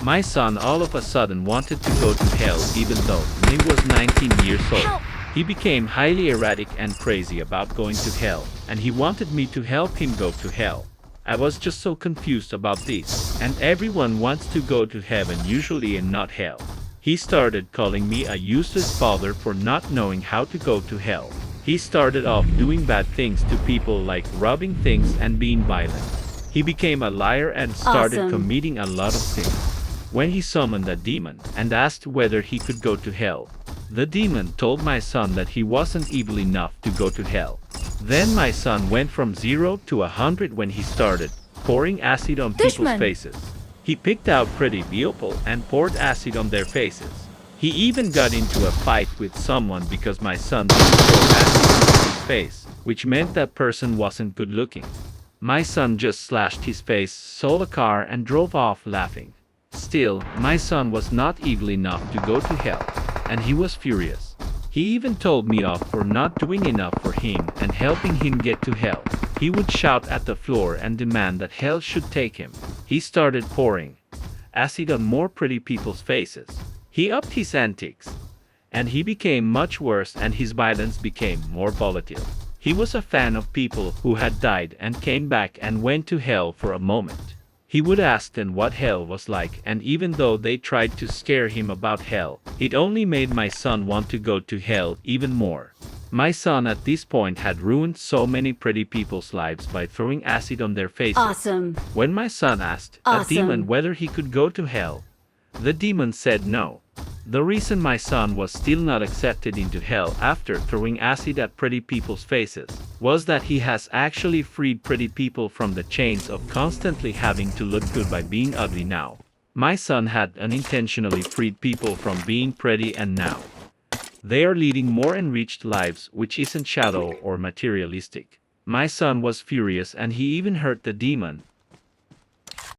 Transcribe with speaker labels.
Speaker 1: My son all of a sudden wanted to go to hell even though he was 19 years old.
Speaker 2: Help!
Speaker 1: He became highly erratic and crazy about going to hell, and he wanted me to help him go to hell. I was just so confused about this, and everyone wants to go to heaven usually and not hell. He started calling me a useless father for not knowing how to go to hell. He started off doing bad things to people like robbing things and being violent. He became a liar and started
Speaker 2: Awesome.
Speaker 1: committing a lot of sins. When he summoned a demon and asked whether he could go to hell, the demon told my son that he wasn't evil enough to go to hell. Then my son went from 0 to 100 when he started pouring acid on people's
Speaker 2: Dushman.
Speaker 1: faces. He picked out pretty people and poured acid on their faces. He even got into a fight with someone because my son didn't pour acid on his face, which meant that person wasn't good looking. My son just slashed his face, sold a car and drove off laughing. Still, my son was not evil enough to go to hell, and he was furious. He even told me off for not doing enough for him and helping him get to hell. He would shout at the floor and demand that hell should take him. He started pouring acid on more pretty people's faces. He upped his antics, and he became much worse and his violence became more volatile. He was a fan of people who had died and came back and went to hell for a moment. He would ask them what hell was like, and even though they tried to scare him about hell, it only made my son want to go to hell even more. My son at this point had ruined so many pretty people's lives by throwing acid on their faces.
Speaker 2: Awesome.
Speaker 1: When my son asked
Speaker 2: Awesome.
Speaker 1: a demon whether he could go to hell, the demon said no. The reason my son was still not accepted into hell after throwing acid at pretty people's faces was that he has actually freed pretty people from the chains of constantly having to look good by being ugly now. My son had unintentionally freed people from being pretty, and now they are leading more enriched lives which isn't shallow or materialistic. My son was furious and he even hurt the demon